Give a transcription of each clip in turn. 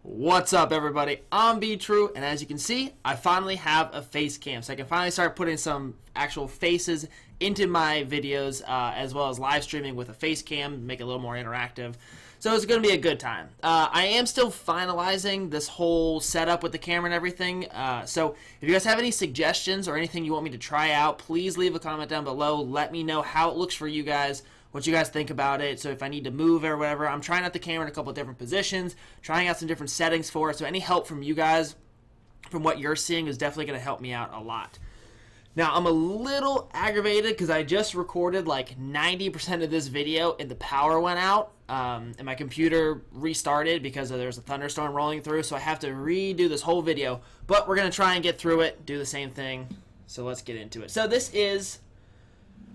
What's up, everybody? I'm B-True, and as you can see, I finally have a face cam, so I can finally start putting some actual faces into my videos, as well as live streaming with a face cam, make it a little more interactive. So it's going to be a good time. I am still finalizing this whole setup with the camera and everything, so if you guys have any suggestions or anything you want me to try out, please leave a comment down below. Let me know how it looks for you guys, what you guys think about it. So if I need to move or whatever, I'm trying out the camera in a couple of different positions, trying out some different settings for it. So any help from you guys, from what you're seeing, is definitely going to help me out a lot. Now, I'm a little aggravated because I just recorded like 90% of this video and the power went out, and my computer restarted because there's a thunderstorm rolling through, so I have to redo this whole video. But we're going to try and get through it, do the same thing. So let's get into it. So this is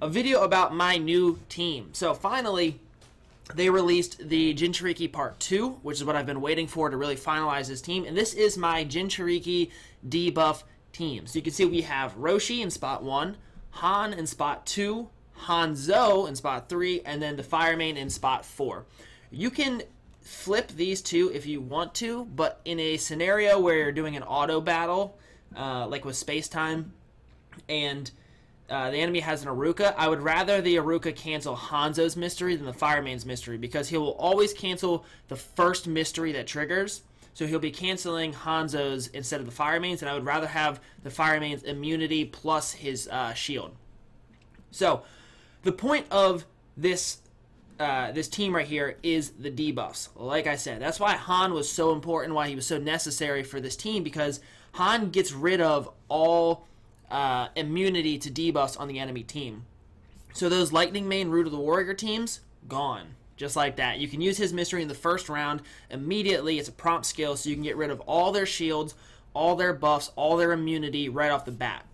a video about my new team. So finally, they released the Jinchuriki Part 2, which is what I've been waiting for to really finalize this team. And this is my Jinchuriki debuff team. So you can see we have Roshi in spot 1, Han in spot 2, Hanzo in spot 3, and then the Fire Main in spot 4. You can flip these two if you want to, but in a scenario where you're doing an auto battle, like with Space Time, and the enemy has an Aruka, I would rather the Aruka cancel Hanzo's mystery than the Fire Main's mystery, because he will always cancel the first mystery that triggers. So he'll be canceling Hanzo's instead of the Fire Main's, and I would rather have the Fire Main's immunity plus his shield. So the point of this this team right here is the debuffs. Like I said, that's why Han was so important, why he was so necessary for this team, because Han gets rid of all immunity to debuffs on the enemy team. So those Lightning Main Root of the Warrior teams, gone. Just like that. You can use his mystery in the first round immediately. It's a prompt skill, so you can get rid of all their shields, all their buffs, all their immunity right off the bat.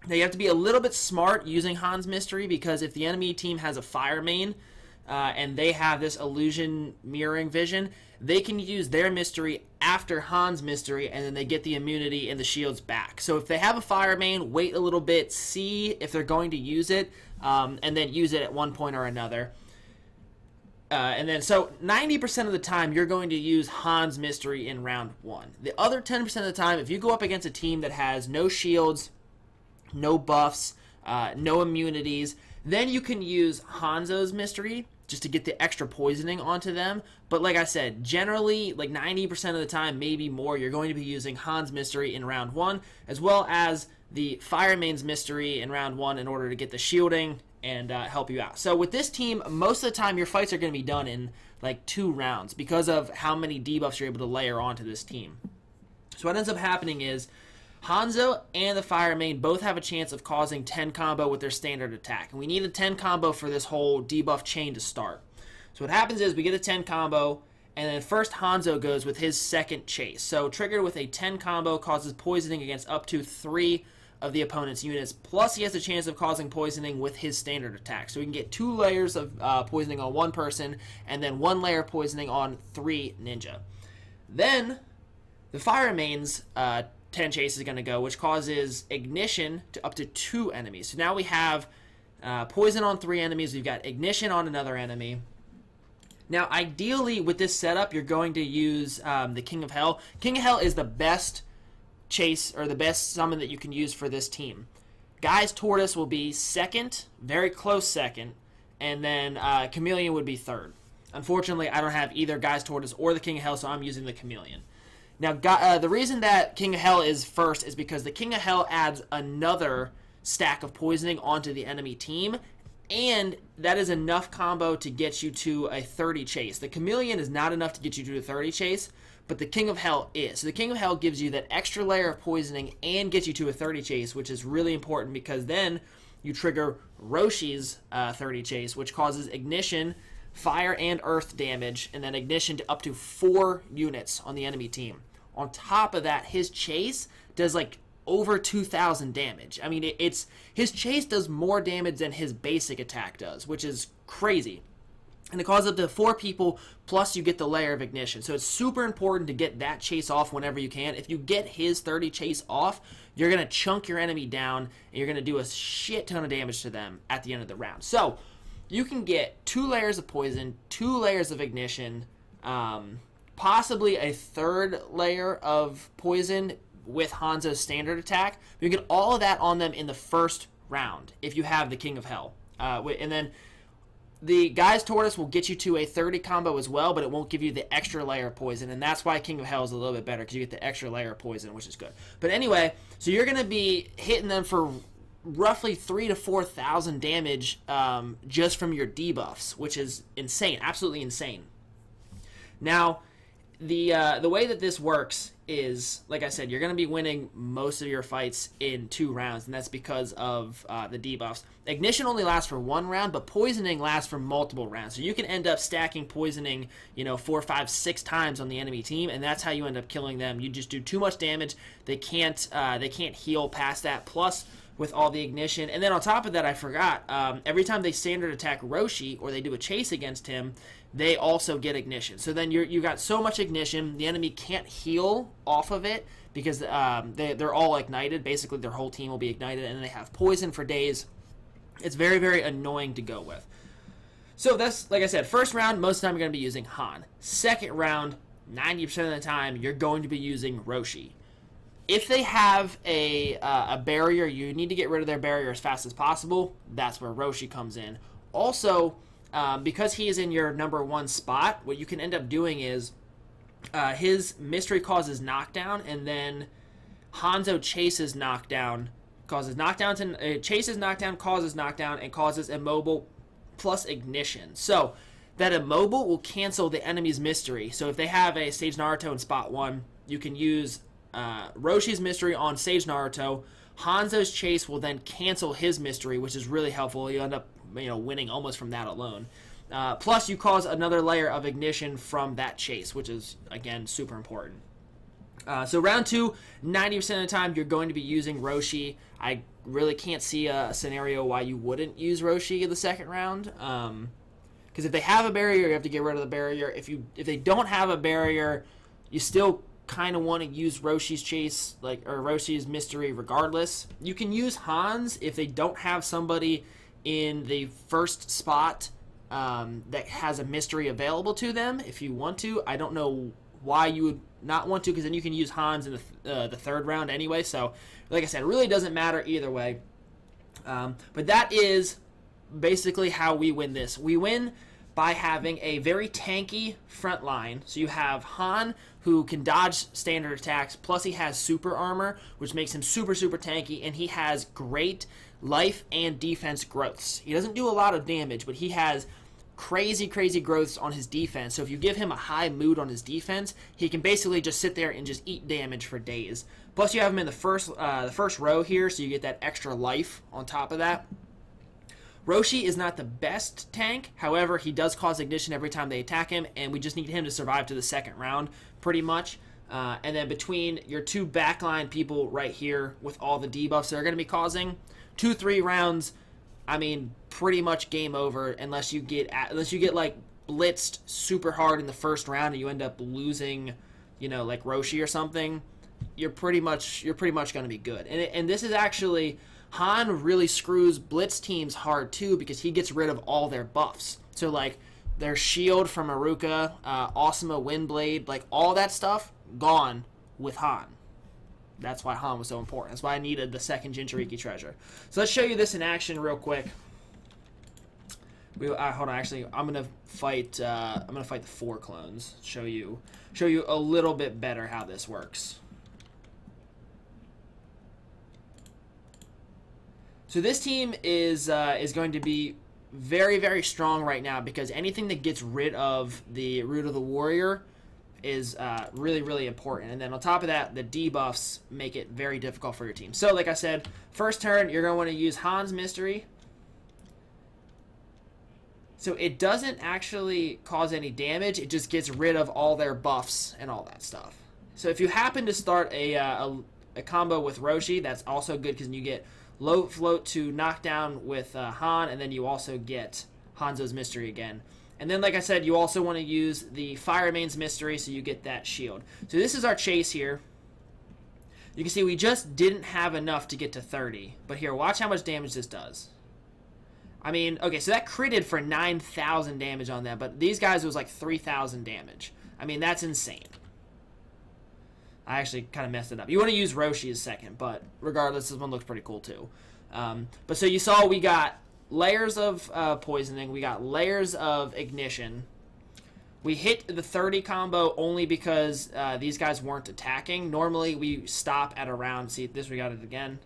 Now you have to be a little bit smart using Han's mystery, because if the enemy team has a Fire Main and they have this illusion mirroring vision, they can use their mystery after Han's mystery, and then they get the immunity and the shields back. So if they have a Fire Main, wait a little bit, see if they're going to use it, and then use it at one point or another. And then, so 90% of the time, you're going to use Han's mystery in round 1. The other 10% of the time, if you go up against a team that has no shields, no buffs, no immunities, then you can use Hanzo's mystery just to get the extra poisoning onto them. But like I said, generally, like 90% of the time, maybe more, you're going to be using Han's mystery in round 1, as well as the Fire Main's mystery in round 1 in order to get the shielding and help you out. So with this team, most of the time your fights are going to be done in like 2 rounds because of how many debuffs you're able to layer onto this team. So what ends up happening is Hanzo and the Fire Main both have a chance of causing 10 combo with their standard attack. And we need a 10 combo for this whole debuff chain to start. So what happens is we get a 10 combo, and then first Hanzo goes with his second chase. So triggered with a 10 combo, causes poisoning against up to 3 of the opponent's units, plus he has a chance of causing poisoning with his standard attack. So we can get 2 layers of poisoning on 1 person, and then 1 layer of poisoning on 3 ninja. Then the Fire Main's 10 chase is going to go, which causes ignition to up to 2 enemies. So now we have poison on 3 enemies, we've got ignition on another enemy. Now ideally with this setup, you're going to use the King of Hell. King of Hell is the best chase, or the best summon that you can use for this team. Guy's Tortoise will be second, very close second, and then Chameleon would be third. Unfortunately, I don't have either Guy's Tortoise or the King of Hell, so I'm using the Chameleon. Now, the reason that King of Hell is first is because the King of Hell adds another stack of poisoning onto the enemy team, and that is enough combo to get you to a 30 chase. The Chameleon is not enough to get you to a 30 chase, but the King of Hell is. So the King of Hell gives you that extra layer of poisoning and gets you to a 30 chase, which is really important, because then you trigger Roshi's 30 chase, which causes ignition, fire and earth damage, and then ignition to up to 4 units on the enemy team. On top of that, his chase does like over 2,000 damage. I mean, his chase does more damage than his basic attack does, which is crazy. And it causes up to 4 people, plus you get the layer of ignition. So it's super important to get that chase off whenever you can. If you get his 30 chase off, you're going to chunk your enemy down, and you're going to do a shit ton of damage to them at the end of the round. So you can get 2 layers of poison, 2 layers of ignition, possibly a third layer of poison with Hanzo's standard attack. You get all of that on them in the first round if you have the King of Hell. And then the Guy's Tortoise will get you to a 30 combo as well, but it won't give you the extra layer of poison, and that's why King of Hell is a little bit better, because you get the extra layer of poison, which is good. But anyway, so you're going to be hitting them for roughly 3,000 to 4,000 damage just from your debuffs, which is insane, absolutely insane. Now, the way that this works is, like I said, you're going to be winning most of your fights in 2 rounds, and that's because of the debuffs. Ignition only lasts for 1 round, but poisoning lasts for multiple rounds. So you can end up stacking poisoning, 4, 5, 6 times on the enemy team, and that's how you end up killing them. You just do too much damage. They can't heal past that. Plus, with all the ignition, and then on top of that, I forgot. Every time they standard attack Roshi or they do a chase against him, they also get ignition. So then you got so much ignition, the enemy can't heal off of it because they're all ignited. Basically, their whole team will be ignited, and they have poison for days. It's very, very annoying to go with. So that's, like I said, first round, most of the time you're going to be using Han. Second round, 90% of the time, you're going to be using Roshi. If they have a barrier, you need to get rid of their barrier as fast as possible. That's where Roshi comes in. Also, because he is in your #1 spot, what you can end up doing is his mystery causes knockdown, and then Hanzo chases knockdown, chases knockdown, causes knockdown, and causes immobile plus ignition. So that immobile will cancel the enemy's mystery. So if they have a Sage Naruto in spot 1, you can use Roshi's mystery on Sage Naruto. Hanzo's chase will then cancel his mystery, which is really helpful. You end up winning almost from that alone. Plus, you cause another layer of ignition from that chase, which is, again, super important. So round 2, 90% of the time, you're going to be using Roshi. I really can't see a scenario why you wouldn't use Roshi in the second round. Because if they have a barrier, you have to get rid of the barrier. If they don't have a barrier, you still kind of want to use Roshi's chase, or Roshi's mystery regardless. You can use Hans if they don't have somebody in the first spot that has a mystery available to them. If you want to, I don't know why you would not want to, because then you can use Hans in the third round anyway. So, like I said, it really doesn't matter either way. But that is basically how we win this. We win by having a very tanky front line. So you have Han, who can dodge standard attacks, plus he has super armor, which makes him super, super tanky, and he has great life and defense growths. He doesn't do a lot of damage, but he has crazy, crazy growths on his defense. So if you give him a high mood on his defense, he can basically just sit there and just eat damage for days. Plus, you have him in the first row here, so you get that extra life on top of that. Roshi is not the best tank. However, he does cause ignition every time they attack him, and we just need him to survive to the second round, pretty much. And then between your 2 backline people right here with all the debuffs they're going to be causing, 2-3 rounds, I mean, pretty much game over unless you get like blitzed super hard in the first round and you end up losing, like Roshi or something. You're pretty much going to be good. And this is actually, Han really screws blitz teams hard too, because he gets rid of all their buffs. So like their shield from Aruka, Asuma Windblade, like all that stuff gone with Han. That's why Han was so important. That's why I needed the second Jinchuriki treasure. So let's show you this in action real quick. Hold on. Actually, I'm gonna fight the 4 clones. Show you a little bit better how this works. So this team is going to be very, very strong right now, because anything that gets rid of the Root of the Warrior is really, really important. And then on top of that, the debuffs make it very difficult for your team. So like I said, first turn, you're going to want to use Han's Mystery. So it doesn't actually cause any damage. It just gets rid of all their buffs and all that stuff. So if you happen to start a combo with Roshi, that's also good, because you get low float to knockdown with Han, and then you also get Hanzo's Mystery again. And then, like I said, you also want to use the Firemane's Mystery, so you get that shield. So this is our chase here. You can see we just didn't have enough to get to 30. But here, watch how much damage this does. I mean, okay, so that critted for 9,000 damage on them, but these guys, it was like 3,000 damage. I mean, that's insane. I actually kind of messed it up. You want to use Roshi's second, but regardless, this one looks pretty cool too. But so you saw we got layers of poisoning. We got layers of ignition. We hit the 30 combo only because these guys weren't attacking. Normally, we stop at around... See, this we got it again.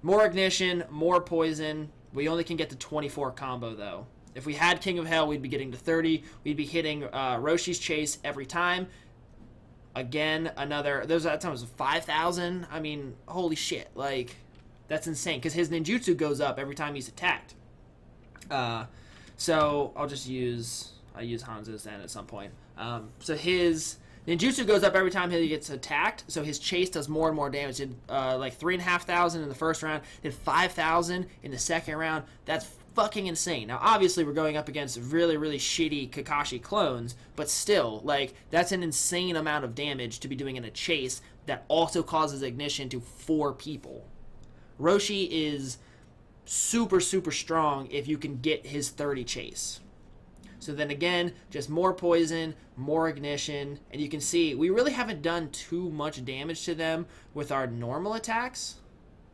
More ignition, more poison. We only can get to 24 combo, though. If we had King of Hell, we'd be getting to 30. We'd be hitting Roshi's Chase every time. Again, another... that time was 5,000. I mean, holy shit. Like, that's insane. Because his ninjutsu goes up every time he's attacked. So, I'll just use... I use Hanzo's then at some point. So his ninjutsu goes up every time he gets attacked. So his chase does more and more damage. Did like 3,500 in the first round. Did 5,000 in the second round. That's fucking insane. Now, obviously, we're going up against really, really shitty Kakashi clones. But still, like, that's an insane amount of damage to be doing in a chase that also causes ignition to 4 people. Roshi is super, super strong if you can get his 30 chase. So then again, just more poison, more ignition, and you can see we really haven't done too much damage to them with our normal attacks.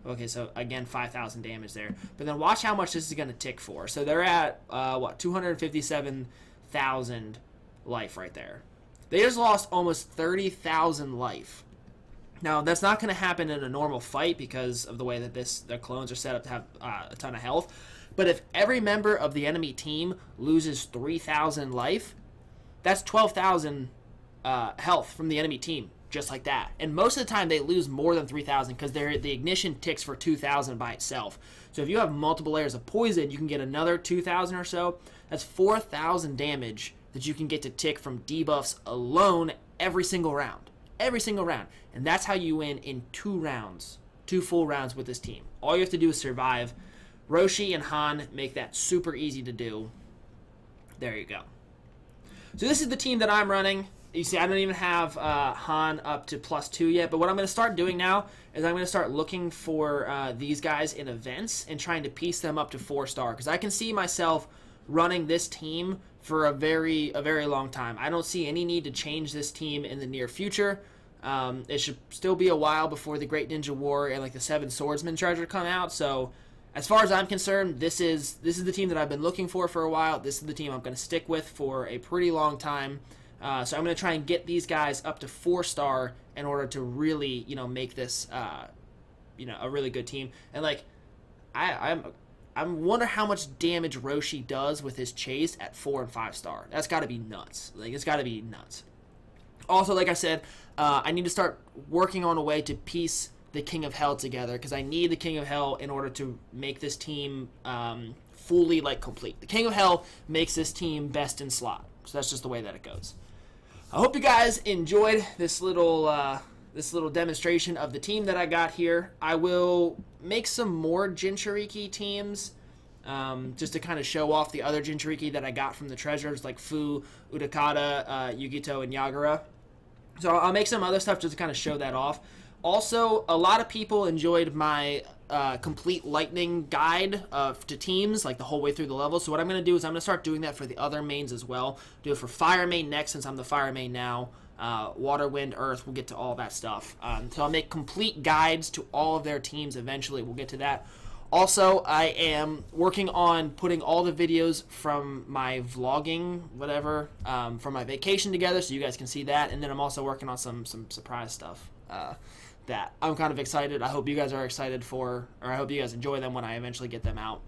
Okay, so again, 5,000 damage there. But then watch how much this is going to tick for. So they're at, what, 257,000 life right there. They just lost almost 30,000 life. Now, that's not going to happen in a normal fight because of the way that their clones are set up to have a ton of health. But if every member of the enemy team loses 3,000 life, that's 12,000 health from the enemy team, just like that. And most of the time, they lose more than 3,000 because the ignition ticks for 2,000 by itself. So if you have multiple layers of poison, you can get another 2,000 or so. That's 4,000 damage that you can get to tick from debuffs alone every single round. Every single round. And that's how you win in 2 rounds. 2 full rounds with this team. All you have to do is survive. Roshi and Han make that super easy to do. There you go. So this is the team that I'm running. You see, I don't even have Han up to +2 yet. But what I'm going to start doing now is I'm going to start looking for these guys in events and trying to piece them up to 4-star. Because I can see myself running this team for a very long time. I don't see any need to change this team in the near future. It should still be a while before the Great Ninja War and like the 7 Swordsman treasure come out. So as far as I'm concerned, this is the team that I've been looking for a while. This is the team I'm going to stick with for a pretty long time. So I'm going to try and get these guys up to 4-star in order to really, make this, a really good team. And like, I wonder how much damage Roshi does with his chase at 4 and 5-star. That's got to be nuts. Like, it's got to be nuts. Also, like I said, I need to start working on a way to piece the King of Hell together, because I need the King of Hell in order to make this team fully complete. The King of Hell makes this team best in slot, so that's just the way that it goes. I hope you guys enjoyed this little demonstration of the team that I got here. I will make some more Jinchuriki teams just to kind of show off the other Jinchuriki that I got from the treasures, like Fu, Utakata, Yugito, and Yagura. So I'll make some other stuff just to kind of show that off. Also, a lot of people enjoyed my complete lightning guide to teams, like the whole way through the level. So what I'm going to do is I'm going to start doing that for the other mains as well. Do it for fire main next, since I'm the fire main now. Water, wind, earth, we'll get to all that stuff. So I'll make complete guides to all of their teams eventually. We'll get to that. Also, I am working on putting all the videos from my vlogging, whatever, from my vacation together, so you guys can see that. And then I'm also working on some surprise stuff that I'm kind of excited. I hope you guys are excited for, or I hope you guys enjoy them when I eventually get them out.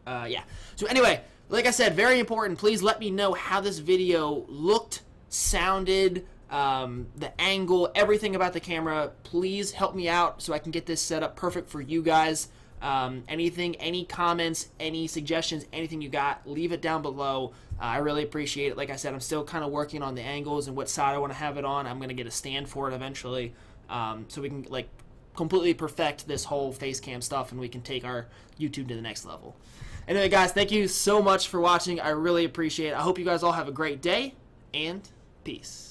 Yeah. So anyway, like I said, very important. Please let me know how this video looked, sounded, the angle, everything about the camera. Please help me out so I can get this set up perfect for you guys. Anything, any comments, any suggestions, anything you got, leave it down below. I really appreciate it. Like I said, I'm still kind of working on the angles and what side I want to have it on. I'm going to get a stand for it eventually, so we can completely perfect this whole face cam stuff and we can take our YouTube to the next level. Anyway, guys, thank you so much for watching. I really appreciate it. I hope you guys all have a great day, and peace.